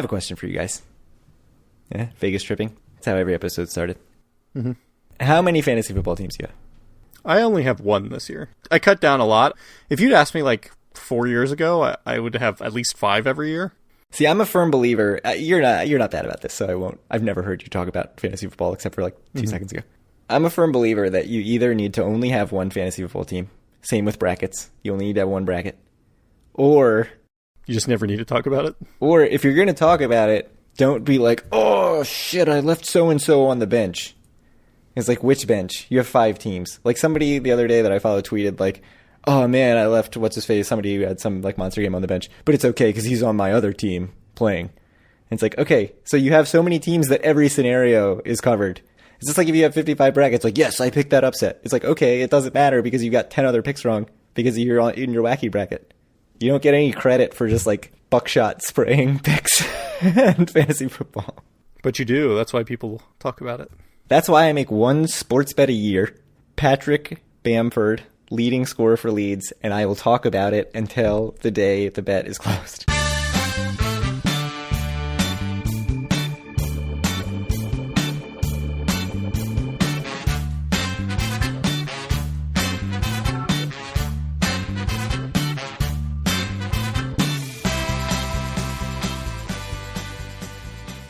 have a question for you guys. Yeah, Vegas tripping. That's how every episode started. Mm-hmm. How many fantasy football teams do you have? I only have one this year. I cut down a lot. If you'd asked me like 4 years ago, I would have at least 5 every year. See, I'm a firm believer. You're not bad about this, so I won't. I've never heard you talk about fantasy football except for like 2 seconds ago. I'm a firm believer that you either need to only have one fantasy football team. Same with brackets. You only need to have one bracket. Or you just never need to talk about it. Or if you're going to talk about it, don't be like, oh shit, I left so-and-so on the bench. It's like, which bench? You have 5 teams. Like somebody the other day that I followed tweeted like, oh man, I left what's-his-face, somebody who had some like monster game on the bench. But it's okay because he's on my other team playing. And it's like, okay, so you have so many teams that every scenario is covered. It's just like if you have 55 brackets, like, yes, I picked that upset. It's like, okay, it doesn't matter because you got 10 other picks wrong because you're in your wacky bracket. You don't get any credit for just like buckshot spraying picks in fantasy football. But you do. That's why people talk about it. That's why I make one sports bet a year. Patrick Bamford, leading scorer for Leeds, and I will talk about it until the day the bet is closed.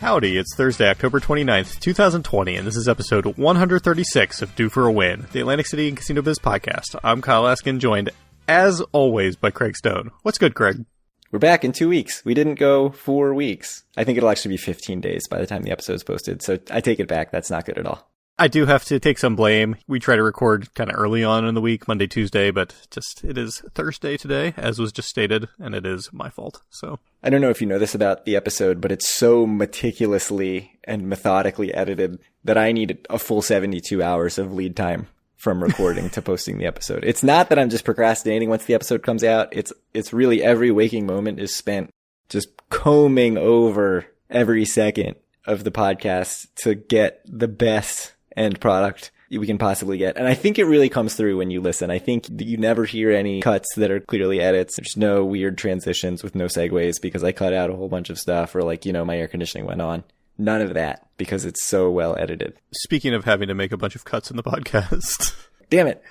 Howdy, it's Thursday, October 29th, 2020, and this is episode 136 of Due for a Win, the Atlantic City and Casino Biz podcast. I'm Kyle Askin, joined, as always, by Craig Stone. What's good, Craig? We're back in 2 weeks. We didn't go 4 weeks. I think it'll actually be 15 days by the time the episode's posted, so I take it back. That's not good at all. I do have to take some blame. We try to record kind of early on in the week, Monday, Tuesday, but it is Thursday today, as was just stated, and it is my fault. So I don't know if you know this about the episode, but it's so meticulously and methodically edited that I need a full 72 hours of lead time from recording to posting the episode. It's not that I'm just procrastinating once the episode comes out. It's really every waking moment is spent just combing over every second of the podcast to get the best end product we can possibly get. And I think it really comes through when you listen. I think you never hear any cuts that are clearly edits. There's no weird transitions with no segues because I cut out a whole bunch of stuff or like, my air conditioning went on. None of that because it's so well edited. Speaking of having to make a bunch of cuts in the podcast. Damn it.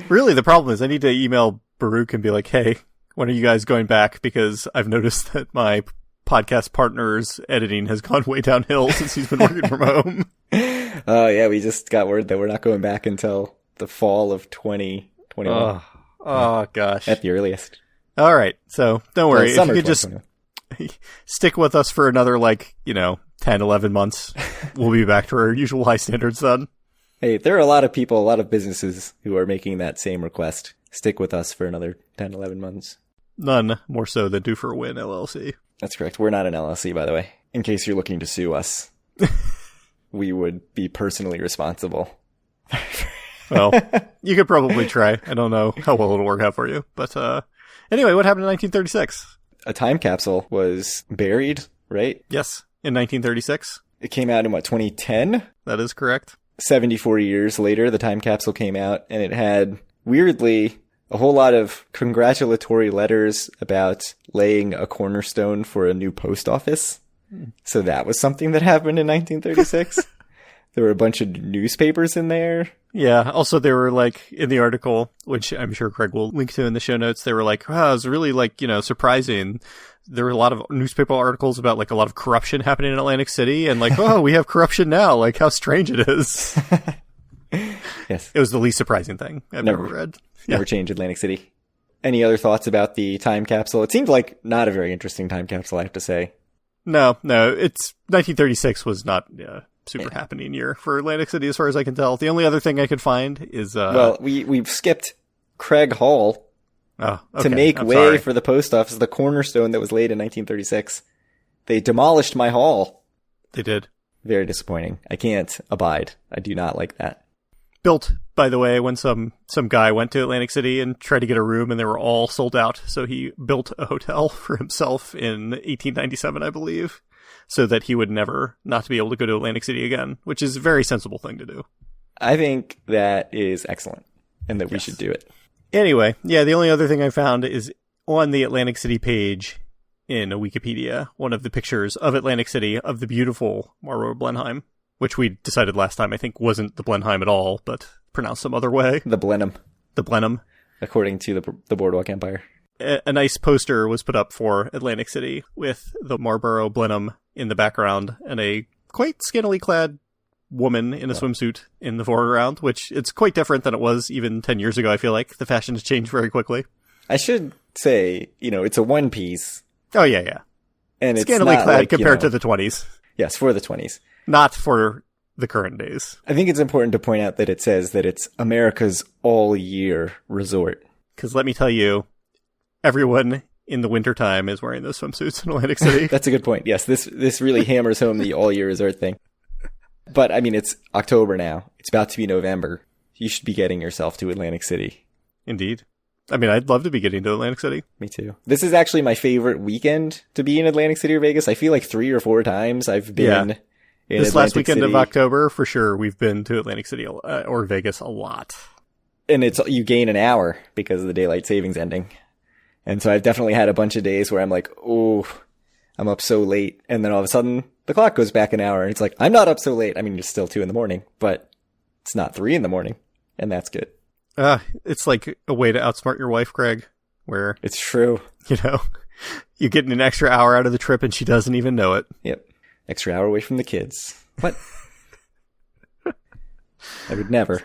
Really, the problem is I need to email Baruch and be like, hey, when are you guys going back? Because I've noticed that my podcast partner's editing has gone way downhill since he's been working from home. Oh, yeah, we just got word that we're not going back until the fall of 2021. Oh, gosh. At the earliest. All right, so don't worry. If you could just stick with us for another, 10, 11 months, we'll be back to our usual high standards then. Hey, there are a lot of people, a lot of businesses who are making that same request. Stick with us for another 10, 11 months. None more so than Due for a Win, LLC. That's correct. We're not an LLC, by the way. In case you're looking to sue us, we would be personally responsible. Well, you could probably try. I don't know how well it'll work out for you. But anyway, what happened in 1936? A time capsule was buried, right? Yes, in 1936. It came out in, 2010? That is correct. 74 years later, the time capsule came out, and it had, weirdly, a whole lot of congratulatory letters about laying a cornerstone for a new post office. So that was something that happened in 1936. There were a bunch of newspapers in there. Yeah. Also, they were in the article, which I'm sure Craig will link to in the show notes, they were like, wow, it was really surprising. There were a lot of newspaper articles about a lot of corruption happening in Atlantic City and oh, we have corruption now. How strange it is. Yes. It was the least surprising thing I've ever read. Never changed Atlantic City. Any other thoughts about the time capsule? It seemed like not a very interesting time capsule, I have to say. No, it's 1936 was not super happening year for Atlantic City as far as I can tell. The only other thing I could find is well, we've skipped Craig Hall to make way for the post office, the cornerstone that was laid in 1936. They demolished my hall. They did. Very disappointing. I can't abide. I do not like that. Built, by the way, when some guy went to Atlantic City and tried to get a room and they were all sold out. So he built a hotel for himself in 1897, I believe, so that he would never not be able to go to Atlantic City again, which is a very sensible thing to do. I think that is excellent and that we should do it. Anyway, yeah, the only other thing I found is on the Atlantic City page, in Wikipedia one of the pictures of Atlantic City of the beautiful Marlborough Blenheim, which we decided last time I think wasn't the Blenheim at all, but pronounced some other way. The Blenheim. The Blenheim. According to the Boardwalk Empire. A nice poster was put up for Atlantic City with the Marlborough Blenheim in the background and a quite scantily clad woman in a swimsuit in the foreground, which it's quite different than it was even 10 years ago, I feel like. The fashion has changed very quickly. I should say, it's a one piece. Oh, yeah. And it's scantily not clad like, compared to the 20s. Yes, for the 20s. Not for the current days. I think it's important to point out that it says that it's America's all-year resort. Because let me tell you, everyone in the wintertime is wearing those swimsuits in Atlantic City. That's a good point. Yes, this really hammers home the all-year resort thing. But, I mean, it's October now. It's about to be November. You should be getting yourself to Atlantic City. Indeed. I mean, I'd love to be getting to Atlantic City. Me too. This is actually my favorite weekend to be in Atlantic City or Vegas. I feel like 3 or 4 times I've been in this Atlantic last weekend City. of October, for sure, we've been to Atlantic City or Vegas a lot. And you gain an hour because of the daylight savings ending. And so I've definitely had a bunch of days where I'm like, oh, I'm up so late. And then all of a sudden the clock goes back an hour and it's like, I'm not up so late. I mean, it's still 2 a.m, but it's not 3 a.m. And that's good. It's like a way to outsmart your wife, Greg, where it's true. You get an extra hour out of the trip and she doesn't even know it. Yep. Extra hour away from the kids. What? I would never.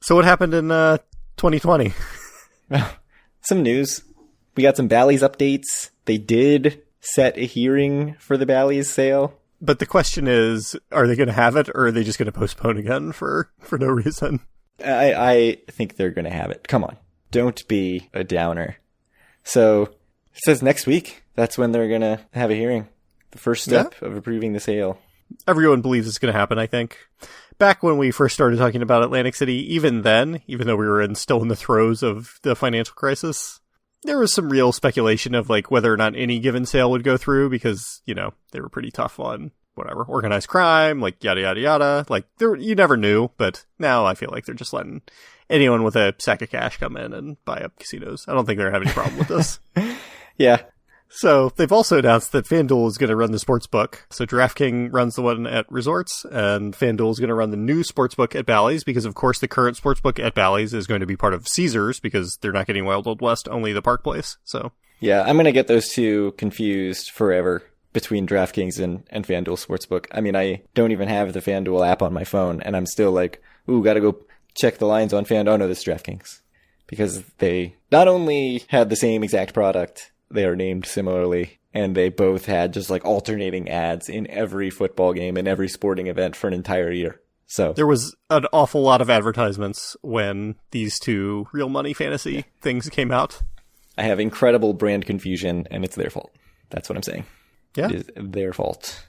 So what happened in 2020? Some news. We got some Bally's updates. They did set a hearing for the Bally's sale. But the question is, are they going to have it or are they just going to postpone again for no reason? I think they're going to have it. Come on. Don't be a downer. So it says next week. That's when they're going to have a hearing. The first step of approving the sale. Everyone believes it's going to happen, I think. Back when we first started talking about Atlantic City, even then, even though we were still in the throes of the financial crisis, there was some real speculation of like whether or not any given sale would go through because, they were pretty tough on whatever, organized crime, like yada, yada, yada. Like you never knew, but now I feel like they're just letting anyone with a sack of cash come in and buy up casinos. I don't think they're having any problem with this. Yeah. So they've also announced that FanDuel is going to run the sportsbook. So DraftKings runs the one at resorts, and FanDuel is going to run the new sportsbook at Bally's because, of course, the current sportsbook at Bally's is going to be part of Caesars because they're not getting Wild Wild West, only the Park Place. So yeah, I'm going to get those two confused forever between DraftKings and FanDuel Sportsbook. I mean, I don't even have the FanDuel app on my phone, and I'm still like, ooh, got to go check the lines on FanDuel. Oh, no, this is DraftKings. Because they not only had the same exact product, they are named similarly, and they both had just like alternating ads in every football game and every sporting event for an entire year. So there was an awful lot of advertisements when these two real money fantasy things came out. I have incredible brand confusion, and it's their fault. That's what I'm saying. Yeah. It is their fault.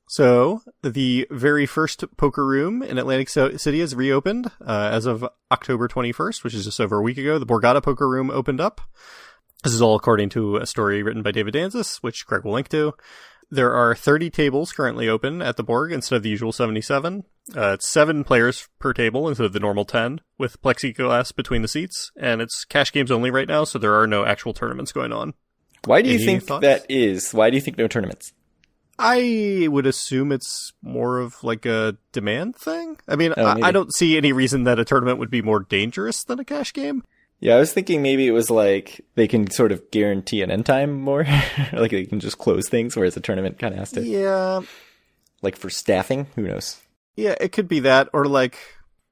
So the very first poker room in Atlantic City has reopened as of October 21st, which is just over a week ago. The Borgata Poker Room opened up. This is all according to a story written by David Danzis, which Craig will link to. There are 30 tables currently open at the Borg instead of the usual 77. It's 7 players per table instead of the normal 10, with plexiglass between the seats. And it's cash games only right now, so there are no actual tournaments going on. Why do you think that is? Why do you think no tournaments? I would assume it's more of like a demand thing. I mean, Oh, I don't see any reason that a tournament would be more dangerous than a cash game. Yeah, I was thinking maybe it was like they can sort of guarantee an end time more. Like they can just close things, whereas a tournament kind of has to. Yeah. Like for staffing, who knows? Yeah, it could be that, or like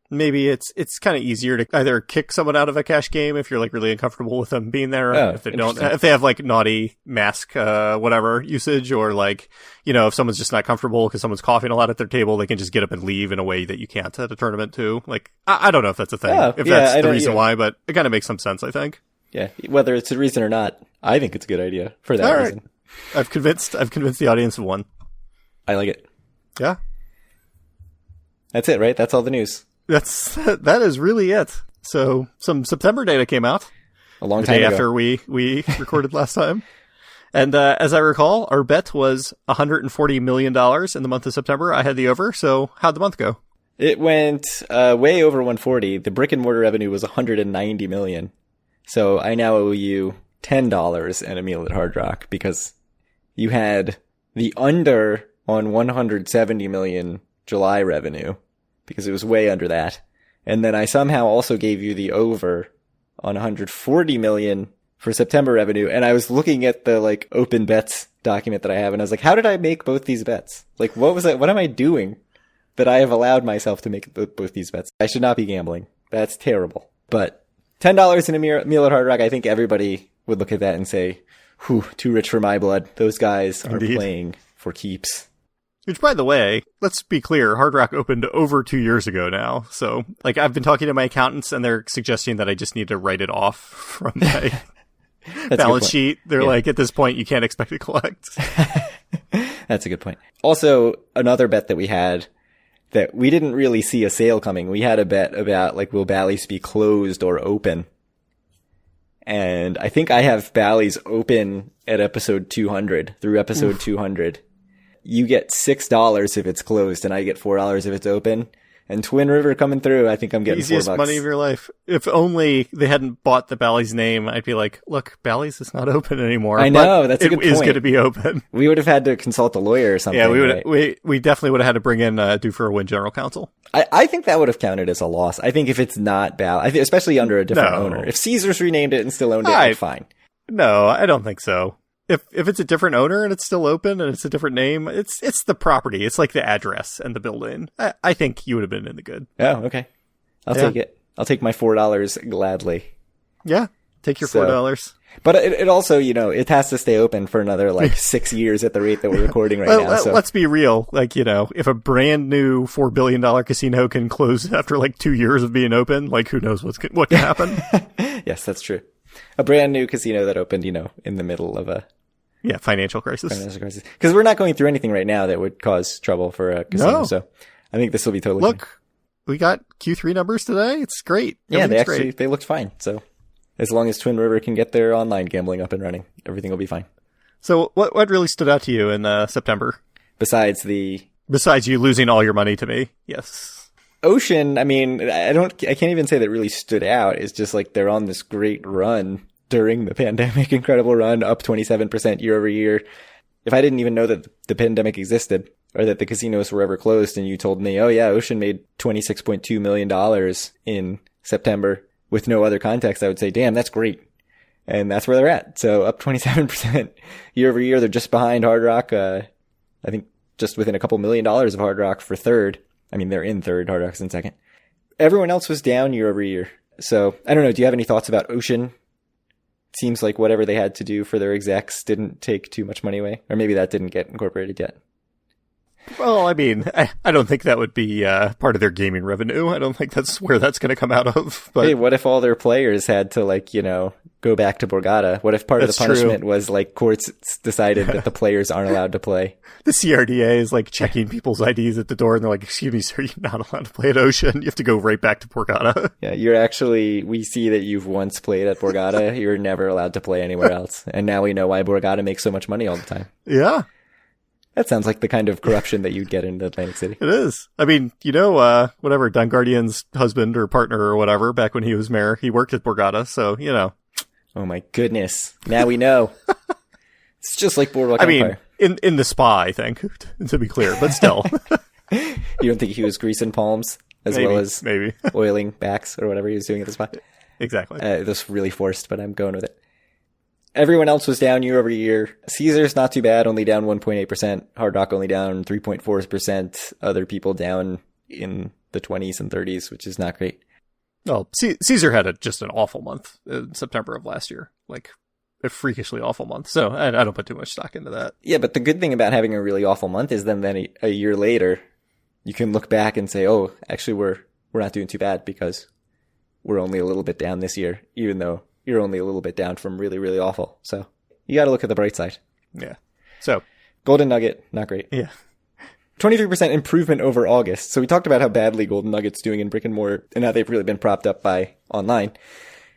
maybe it's kind of easier to either kick someone out of a cash game if you're like really uncomfortable with them being there, Oh, if they have like naughty mask whatever usage, or like if someone's just not comfortable because someone's coughing a lot at their table, they can just get up and leave in a way that you can't at a tournament too. Like I don't know if that's a thing, that's the reason why, but it kind of makes some sense, I think. Yeah, whether it's a reason or not, I think it's a good idea for that reason. I've convinced the audience of one. I like it. Yeah. That's it, right? That's all the news. That is really it. So some September data came out A long the time day ago. after we recorded last time. And as I recall, our bet was $140 million in the month of September. I had the over. So how'd the month go? It went way over 140. The brick and mortar revenue was 190 million. So I now owe you $10 and a meal at Hard Rock because you had the under on 170 million July revenue because it was way under that. And then I somehow also gave you the over on 140 million for September revenue. And I was looking at the like open bets document that I have and I was like, how did I make both these bets? Like, what was that? What am I doing that I have allowed myself to make both these bets? I should not be gambling. That's terrible. But $10 in a meal at Hard Rock, I think everybody would look at that and say, whew, too rich for my blood. Those guys are playing for keeps. Which, by the way, let's be clear, Hard Rock opened over 2 years ago now. So, like, I've been talking to my accountants, and they're suggesting that I just need to write it off from my balance sheet. They're like, at this point, you can't expect to collect. That's a good point. Also, another bet that we had that we didn't really see a sale coming. We had a bet about, like, will Bally's be closed or open? And I think I have Bally's open at episode 200, through episode 200. You get $6 if it's closed, and I get $4 if it's open. And Twin River coming through, I think I'm getting easiest $4. Money of your life. If only they hadn't bought the Bally's name, I'd be like, look, Bally's is not open anymore. I know, that's a good point. It is going to be open. We would have had to consult a lawyer or something. Yeah, right? we definitely would have had to bring in Due for a Win general counsel. I think that would have counted as a loss. I think if it's not Bally's, especially under a different owner. If Caesars renamed it and still owned it, fine. No, I don't think so. If it's a different owner and it's still open and it's a different name, it's the property. It's like the address and the building. I think you would have been in the good. Oh, okay. I'll take it. I'll take my $4 gladly. Yeah, take your $4. But it also, it has to stay open for another 6 years at the rate that we're recording right now. So. Let's be real. If a brand new $4 billion casino can close after 2 years of being open, who knows what can happen? Yes, that's true. A brand new casino that opened, in the middle of a financial crisis. Because we're not going through anything right now that would cause trouble for a casino. No. So I think this will be totally fine. Look, we got Q3 numbers today. It's great. Yeah, they looked fine. So as long as Twin River can get their online gambling up and running, everything will be fine. So what really stood out to you in September? Besides you losing all your money to me. Yes. Ocean, I can't even say that really stood out. It's just they're on this great run during the pandemic, incredible run, up 27% year over year. If I didn't even know that the pandemic existed or that the casinos were ever closed and you told me, oh yeah, Ocean made $26.2 million in September with no other context, I would say, damn, that's great. And that's where they're at. So up 27% year over year. They're just behind Hard Rock. I think just within a couple $1 million of Hard Rock for third. They're in third, Hard Rock's in second. Everyone else was down year over year. So I don't know. Do you have any thoughts about Ocean? Seems like whatever they had to do for their execs didn't take too much money away. Or maybe that didn't get incorporated yet. Well, I don't think that would be part of their gaming revenue. I don't think that's where that's going to come out of. But hey, what if all their players had to go back to Borgata? What if part of the punishment was courts decided that the players aren't allowed to play? The CRDA is checking people's IDs at the door and they're like, excuse me, sir, you're not allowed to play at Ocean. You have to go right back to Borgata. Yeah, we see that you've once played at Borgata. You're never allowed to play anywhere else. And now we know why Borgata makes so much money all the time. Yeah. That sounds like the kind of corruption that you'd get in Atlantic City. It is. Whatever, Don Guardian's husband or partner or whatever, back when he was mayor, he worked at Borgata, so, Oh my goodness. Now we know. It's just like Boardwalk Empire. In the spa, I think, to be clear, but still. You don't think he was greasing palms well as oiling backs or whatever he was doing at the spa? Exactly. This was really forced, but I'm going with it. Everyone else was down year over year. Caesars, not too bad, only down 1.8%. Hard Rock only down 3.4%. Other people down in the 20s and 30s, which is not great. Well, Caesar had just an awful month in September of last year. A freakishly awful month. So I don't put too much stock into that. Yeah, but the good thing about having a really awful month is then a year later, you can look back and say, oh, actually we're not doing too bad because we're only a little bit down this year, even though you're only a little bit down from really, really awful. So you got to look at the bright side. Yeah. So Golden Nugget, not great. Yeah. 23% improvement over August. So we talked about how badly Golden Nugget's doing in brick and mortar and how they've really been propped up by online.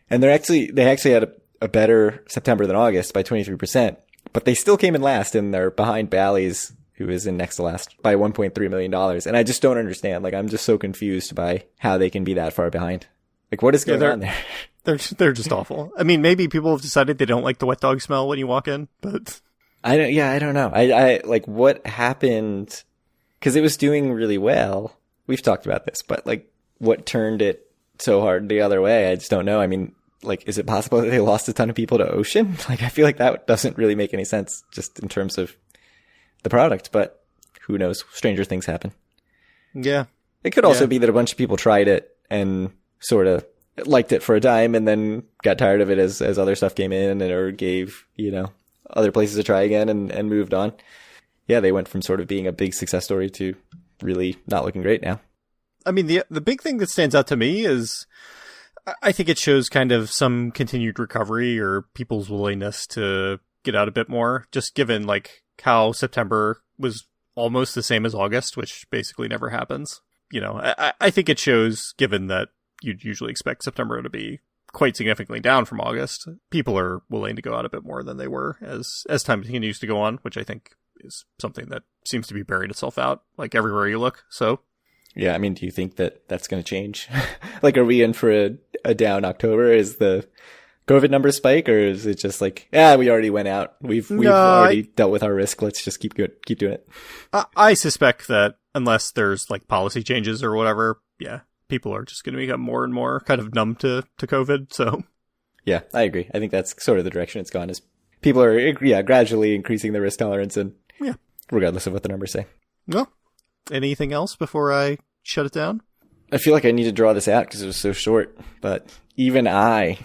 And they actually had a better September than August by 23%, but they still came in last and they're behind Bally's, who is in next to last, by $1.3 million. And I just don't understand. I'm just so confused by how they can be that far behind. What is going on there? They're just awful. I mean, maybe people have decided they don't like the wet dog smell when you walk in, but I don't know. I like what happened, because it was doing really well. We've talked about this, but like what turned it so hard the other way, I just don't know. I mean, like, is it possible that they lost a ton of people to Ocean? Like, I feel like that doesn't really make any sense just in terms of the product, but who knows? Stranger things happen. Yeah. It could also be that a bunch of people tried it and sort of liked it for a time and then got tired of it as other stuff came in, and or gave, other places a try again and moved on. Yeah, they went from sort of being a big success story to really not looking great now. I mean, the big thing that stands out to me is I think it shows kind of some continued recovery or people's willingness to get out a bit more, just given like how September was almost the same as August, which basically never happens. I think it shows, given that you'd usually expect September to be quite significantly down from August, people are willing to go out a bit more than they were as time continues to go on, which I think is something that seems to be bearing itself out like everywhere you look. So yeah, I mean, do you think that that's going to change? Like, are we in for a down October? Is the COVID numbers spike, or is it just like, we already went out. We've already dealt with our risk. Let's just keep doing it. I suspect that unless there's like policy changes or whatever, people are just going to become more and more kind of numb to COVID. So yeah, I agree. I think that's sort of the direction it's gone, is people are, gradually increasing their risk tolerance, and regardless of what the numbers say. Well, anything else before I shut it down? I feel like I need to draw this out because it was so short, but even I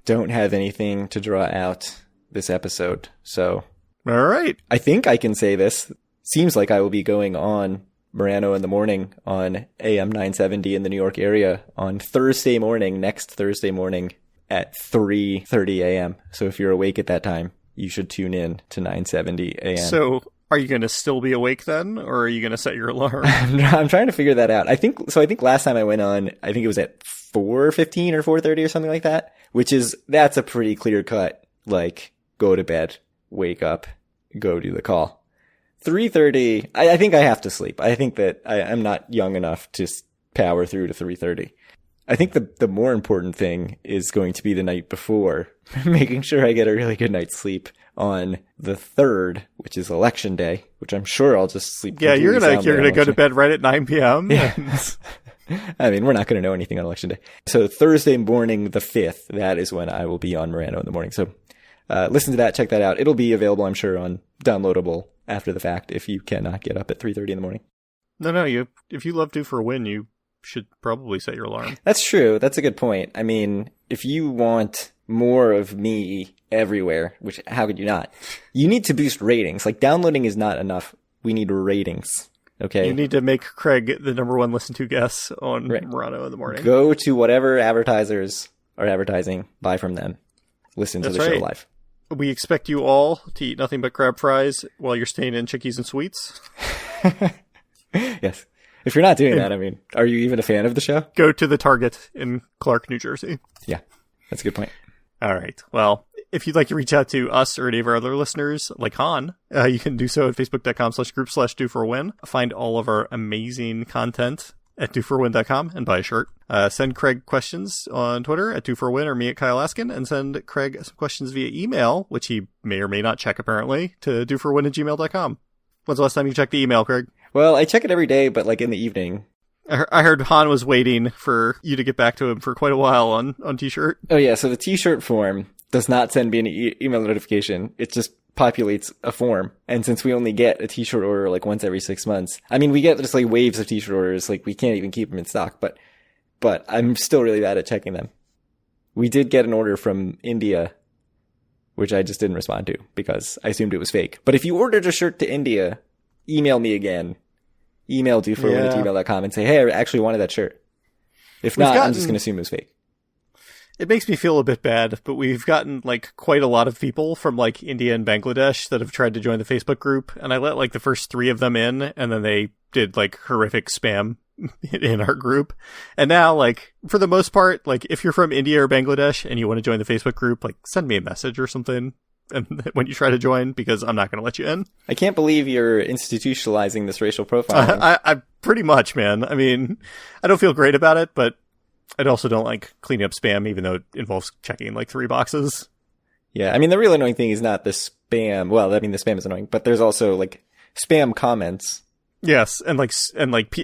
don't have anything to draw out this episode. So, all right. I think I can say this. Seems like I will be going on Morano in the Morning on AM 970 in the New York area on next Thursday morning at 3:30 a.m. So if you're awake at that time, you should tune in to 970 a.m. So are you going to still be awake then, or are you going to set your alarm? I'm trying to figure that out. I think last time I went on, I think it was at 4:15 or 4:30 or something like that, that's a pretty clear cut, like, go to bed, wake up, go do the call. 3:30, I think I have to sleep. I think that I'm not young enough to power through to 3:30. I think the more important thing is going to be the night before, making sure I get a really good night's sleep on the 3rd, which is election day, which I'm sure I'll just sleep. Yeah, you're gonna go to bed right at 9 p.m. Yeah. I mean, we're not going to know anything on election day. So Thursday morning, the 5th, that is when I will be on Morano in the Morning. So listen to that, check that out. It'll be available, I'm sure, on downloadable after the fact if you cannot get up at 3:30 in the morning. No, if you love Due for a Win, you should probably set your alarm. That's true. That's a good point. I mean, if you want more of me everywhere, which how could you not? You need to boost ratings. Like, downloading is not enough. We need ratings. Okay. You need to make Craig the number one listened to guest on Morano in the Morning. Go to whatever advertisers are advertising, buy from them. Listen to the show live. We expect you all to eat nothing but crab fries while you're staying in Chickies and Sweets. Yes. If you're not doing that, I mean, are you even a fan of the show? Go to the Target in Clark, New Jersey. Yeah, that's a good point. All right. Well, if you'd like to reach out to us or any of our other listeners, like Han, you can do so at facebook.com/group/DoForAWin. Find all of our amazing content at DoForAWin.com and buy a shirt. Send Craig questions on Twitter at DoForAWin or me at Kyle Askin, and send Craig some questions via email, which he may or may not check apparently, to DoForAWin@gmail.com. When's the last time you checked the email, Craig? Well, I check it every day, but like in the evening. I heard Han was waiting for you to get back to him for quite a while on T-shirt. Oh yeah, so the T-shirt form does not send me an email notification. It just populates a form. And since we only get a T-shirt order like once every 6 months, I mean, we get just like waves of T-shirt orders. Like, we can't even keep them in stock, but I'm still really bad at checking them. We did get an order from India, which I just didn't respond to because I assumed it was fake. But if you ordered a shirt to India, email me again. Email doforwin@gmail.com and say, hey, I actually wanted that shirt. If not, I'm just going to assume it was fake. It makes me feel a bit bad, but we've gotten like quite a lot of people from like India and Bangladesh that have tried to join the Facebook group, and I let like the first 3 of them in, and then they did like horrific spam in our group. And now, like, for the most part, like, if you're from India or Bangladesh and you want to join the Facebook group, like, send me a message or something and when you try to join, because I'm not going to let you in. I can't believe you're institutionalizing this racial profiling. I pretty much, man. I mean, I don't feel great about it, but I also don't like cleaning up spam, even though it involves checking like 3 boxes. Yeah, I mean, the real annoying thing is not the spam. Well, I mean, the spam is annoying, but there's also like spam comments. Yes, and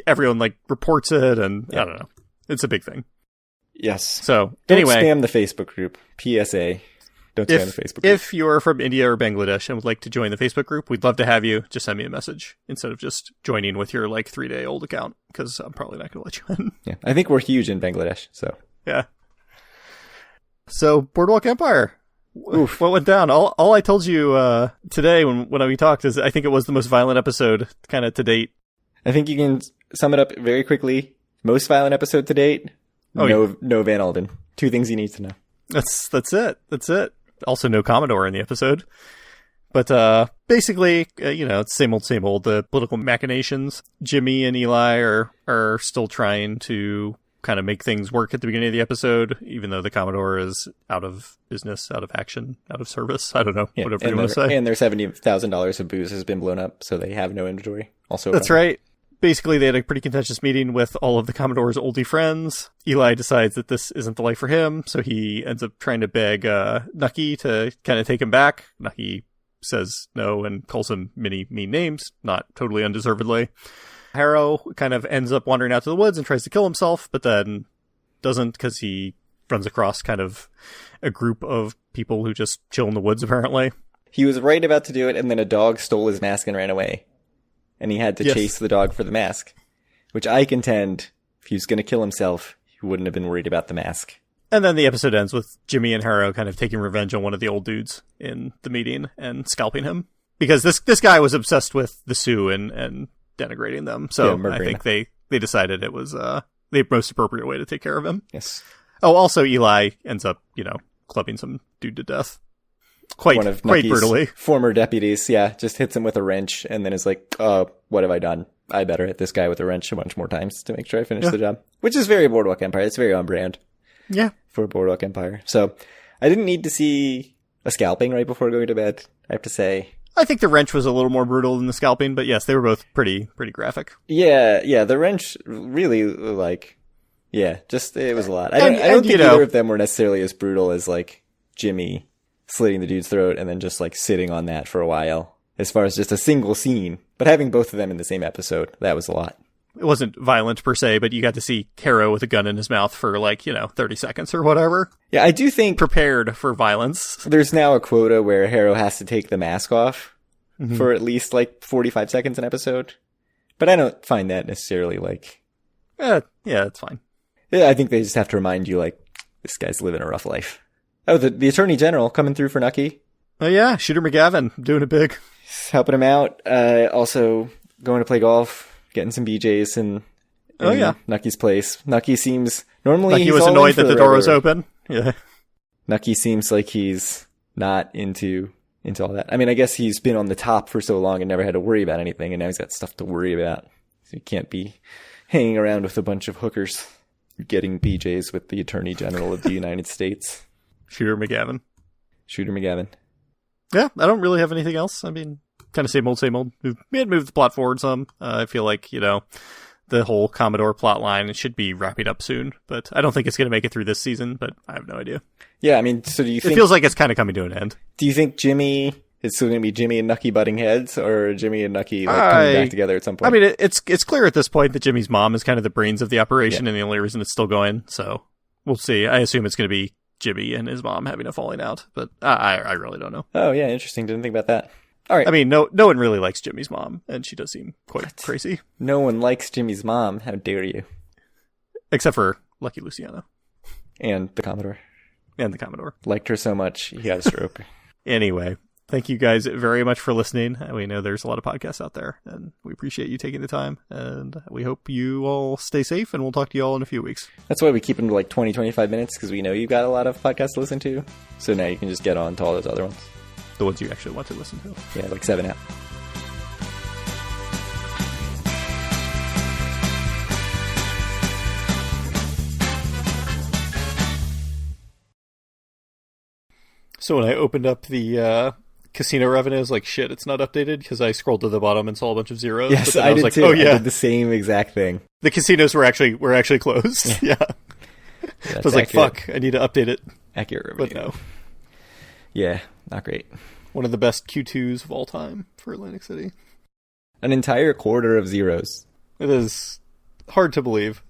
everyone like reports it, and I don't know. It's a big thing. Yes. So don't anyway, spam the Facebook group. PSA. Don't spam the Facebook group. If you're from India or Bangladesh and would like to join the Facebook group, we'd love to have you. Just send me a message instead of just joining with your like 3-day-old account, because I'm probably not going to let you in. Yeah, I think we're huge in Bangladesh. So yeah. So Boardwalk Empire. Oof. What went down? All I told you today when we talked is I think it was the most violent episode kind of to date. I think you can sum it up very quickly. Most violent episode to date. No Van Alden. 2 things you need to know. That's it. Also, no Commodore in the episode. But basically, it's same old. The political machinations. Jimmy and Eli are still trying to kind of make things work at the beginning of the episode, even though the Commodore is out of business, out of action, out of service. I don't know, whatever you want to say. And their $70,000 of booze has been blown up, so they have no inventory. Also, that's right. Basically, they had a pretty contentious meeting with all of the Commodore's oldie friends. Eli decides that this isn't the life for him, so he ends up trying to beg Nucky to kind of take him back. Nucky says no and calls him many mean names, not totally undeservedly. Harrow kind of ends up wandering out to the woods and tries to kill himself, but then doesn't, because he runs across kind of a group of people who just chill in the woods, apparently. He was right about to do it, and then a dog stole his mask and ran away. And he had to chase the dog for the mask, which I contend, if he was going to kill himself, he wouldn't have been worried about the mask. And then the episode ends with Jimmy and Harrow kind of taking revenge on one of the old dudes in the meeting and scalping him. Because this guy was obsessed with the Sioux and denigrating them. So I think they decided it was the most appropriate way to take care of him. Yes. Oh, also Eli ends up, clubbing some dude to death. Quite brutally. Former deputies, just hits him with a wrench and then is like, what have I done? I better hit this guy with a wrench a bunch more times to make sure I finish the job. Which is very Boardwalk Empire. It's very on brand. Yeah. For Boardwalk Empire. So I didn't need to see a scalping right before going to bed, I have to say. I think the wrench was a little more brutal than the scalping, but yes, they were both pretty graphic. Yeah, the wrench really, it was a lot. I don't think either of them were necessarily as brutal as, like, Jimmy slitting the dude's throat and then just, like, sitting on that for a while, as far as just a single scene. But having both of them in the same episode, that was a lot. It wasn't violent per se, but you got to see Harrow with a gun in his mouth for, 30 seconds or whatever. Yeah, I do think... Prepared for violence. There's now a quota where Harrow has to take the mask off for at least, 45 seconds an episode. But I don't find that necessarily, yeah, it's fine. Yeah, I think they just have to remind you, this guy's living a rough life. Oh, the Attorney General coming through for Nucky. Oh, yeah, Shooter McGavin doing it big. He's helping him out. Also going to play golf, getting some BJs in Nucky's place. Nucky seems... Normally Nucky was annoyed that the door was open. Yeah. Nucky seems like he's not into all that. I mean, I guess he's been on the top for so long and never had to worry about anything, and now he's got stuff to worry about. So he can't be hanging around with a bunch of hookers getting BJs with the Attorney General of the United States. Shooter McGavin. Yeah, I don't really have anything else. I mean, kind of same old. We had moved the plot forward some. I feel like, the whole Commodore plot line should be wrapping up soon, but I don't think it's going to make it through this season, but I have no idea. Yeah, I mean, so do you think... It feels like it's kind of coming to an end. Do you think Jimmy... It's still going to be Jimmy and Nucky butting heads, or Jimmy and Nucky coming back together at some point? I mean, it's clear at this point that Jimmy's mom is kind of the brains of the operation and the only reason it's still going, so we'll see. I assume it's going to be Jimmy and his mom having a falling out, but I really don't know. Oh, yeah, interesting. Didn't think about that. All right. I mean, no one really likes Jimmy's mom, and she does seem quite crazy. No one likes Jimmy's mom. How dare you? Except for Lucky Luciano. And the Commodore. Liked her so much, he had a stroke. Anyway, thank you guys very much for listening. We know there's a lot of podcasts out there, and we appreciate you taking the time, and we hope you all stay safe, and we'll talk to you all in a few weeks. That's why we keep them to 20, 25 minutes, because we know you've got a lot of podcasts to listen to, so now you can just get on to all those other ones. The ones you actually want to listen to. Yeah, 7 out. So when I opened up the casino revenues, shit, it's not updated, because I scrolled to the bottom and saw a bunch of zeros. Yes, but then I did too. Oh, yeah. I did the same exact thing. The casinos were actually closed. Yeah. I was like, fuck, I need to update it. Accurate But revenue. no. Yeah, not great. One of the best Q2s of all time for Atlantic City. An entire quarter of zeros. It is hard to believe.